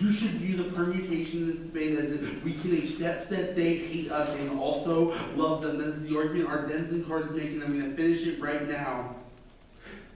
you should view the permutation in this debate as if we can accept that they hate us and also love them. That's the argument our Denson card is making. I'm going to finish it right now.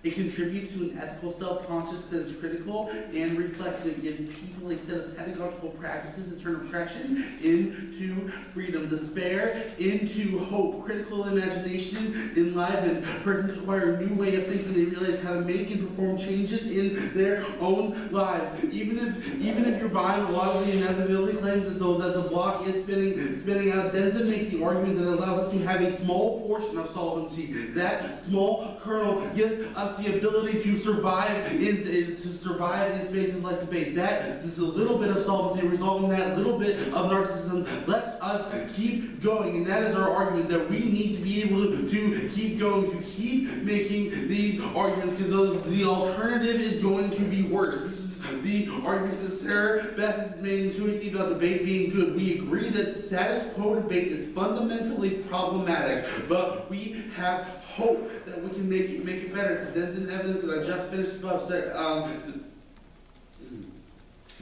It contributes to an ethical self-conscious that is critical and reflective. It gives people a set of pedagogical practices that turn oppression into freedom, despair into hope, critical imagination enlivened. Persons acquire a new way of thinking. They realize how to make and perform changes in their own lives. Even if you're buying a lot of the inevitability claims that the block is spinning out, Denson makes the argument that allows us to have a small portion of solvency. That small kernel gives us the ability to survive in spaces like debate. That is a little bit of solvency, resolving that little bit of narcissism lets us keep going, and that is our argument, that we need to be able to keep going, to keep making these arguments, because the alternative is going to be worse. This is the arguments that Sarah Beth made in 2AC about debate being good. We agree that status quo debate is fundamentally problematic, but we have hope that we can make it better. It's the Denson evidence that I just finished above.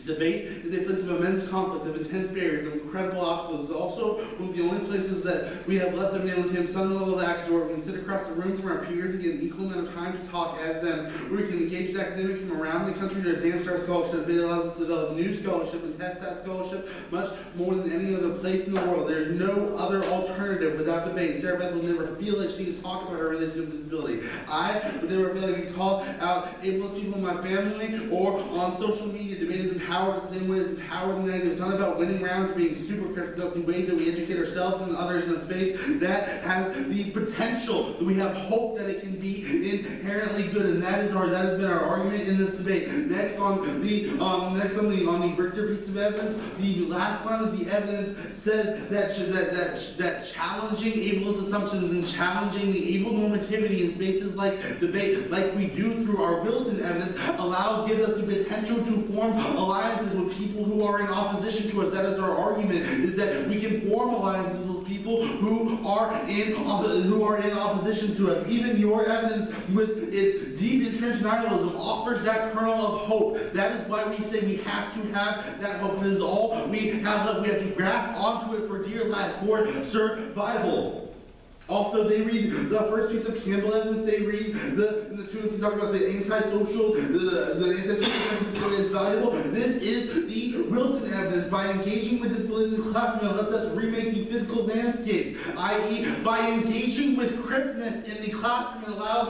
Debate is a place of immense conflict, of intense barriers, of incredible obstacles. It's also one of the only places that we have left them able to have some level of access where we can sit across the room from our peers and get an equal amount of time to talk as them, where we can engage with academics from around the country to advance our scholarship. It allows us to develop new scholarship and test that scholarship much more than any other place in the world. There's no other alternative without debate. Sarah Beth will never feel like she could talk about her relationship with disability. I would never feel like I could call out ableist people in my family or on social media. Debate is empowered the same way as empowered and it's not about winning rounds, being super critical to ways that we educate ourselves and others in a space that has the potential, that we have hope that it can be inherently good, and that has been our argument in this debate. Next on the Richter piece of evidence, the last one of the evidence says that challenging ableist assumptions and challenging the able normativity in spaces like debate, like we do through our Wilson evidence, gives us the potential to form alliances with people who are in opposition to us. That is our argument, is that we can form alliances with people who are in opposition to us. Even your evidence with its deep entrenched nihilism offers that kernel of hope. That is why we say we have to have that hope. It is all we have left. We have to grasp onto it for dear life, for survival. Also, they read the first piece of Campbell evidence. They read the students who talk about the antisocial evidence is valuable. This is the Wilson evidence. By engaging with disability in the classroom, it lets us remake the physical landscape, i.e., by engaging with cripness in the classroom, it allows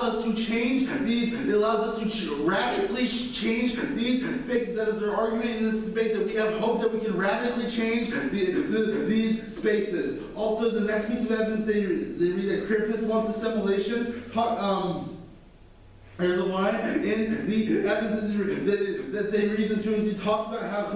us to change these. It allows us to radically change these spaces. That is their argument in this debate, that we have hope that we can radically change these spaces. Also, the next piece of evidence, they read that cripness wants assimilation. There's a line in the evidence that they read into, and he talks about how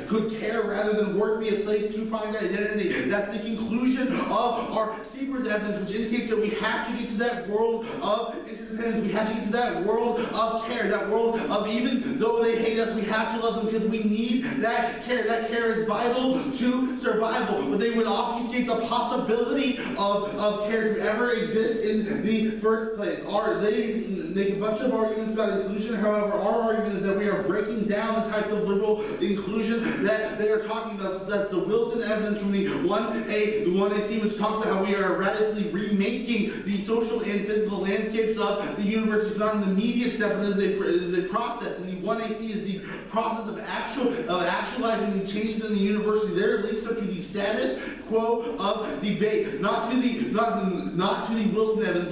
could care rather than work be a place to find identity. That's the conclusion of our Seeber's evidence, which indicates that we have to get to that world of interdependence. We have to get to that world of care, that world of even though they hate us, we have to love them because we need that care. That care is vital to survival. But they would obfuscate the possibility of care to ever exist in the first place. They make a bunch of arguments about inclusion. However, our argument is that we are breaking down the types of liberal inclusion that they are talking about. So that's the Wilson evidence from the 1AC, which talks about how we are radically remaking the social and physical landscapes of the university. It's not an immediate step, but it is a process. And the 1AC is the process of actualizing the changes in the university. Their links are to the status quo of debate, not to the Wilson evidence.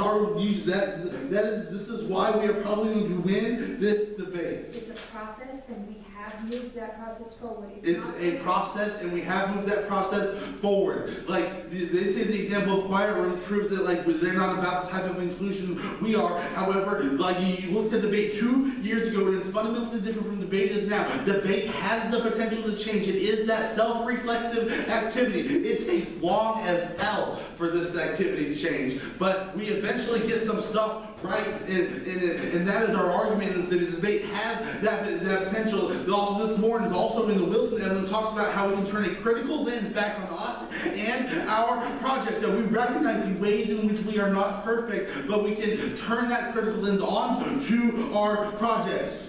This is why we are probably going to win this debate. It's a process, and we have moved that process forward. It's a process, and we have moved that process forward. Like, they say the example of quiet rooms proves that, like, they're not about the type of inclusion we are. However, like, you looked at debate 2 years ago, and it's fundamentally different from debate is now. Debate has the potential to change. It is that self-reflexive activity. It takes long as hell for this activity to change, but we eventually get some stuff right, and that is our argument, is that the debate has that potential. Also, this morning is also in the Wilson evidence, talks about how we can turn a critical lens back on us and our projects, that we recognize the ways in which we are not perfect, but we can turn that critical lens on to our projects.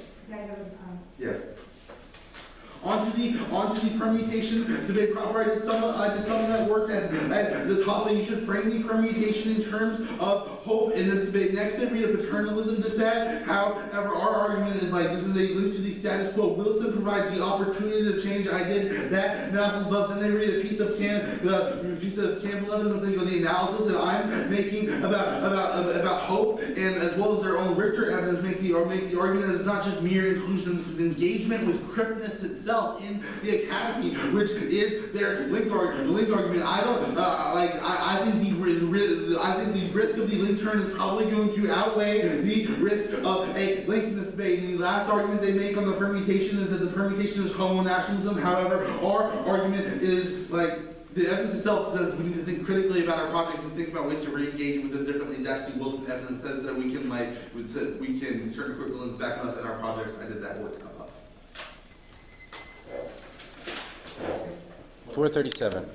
Yeah. Onto the permutation debate. I did some of that work at the top, and you should frame the permutation in terms of hope in this debate. Next, I read a paternalism dissent. However, our argument is like this is a link to the status quo. Wilson provides the opportunity to change. I did that analysis above. Then they read a piece of Campbell Evans and think of the analysis that I'm making about hope, and as well as their own Richter evidence makes the argument that it's not just mere inclusion, it's an engagement with cryptness itself in the academy, which is their link argument. I don't I think the risk of the link turn is probably going to outweigh the risk of a link in this debate. And the last argument they make on the permutation is that the permutation is homo-nationalism. However, our argument is like the evidence itself says we need to think critically about our projects and think about ways to re-engage with them differently. That's the Wilson evidence says that we can turn equivalence back on us in our projects. I did that work above. 437.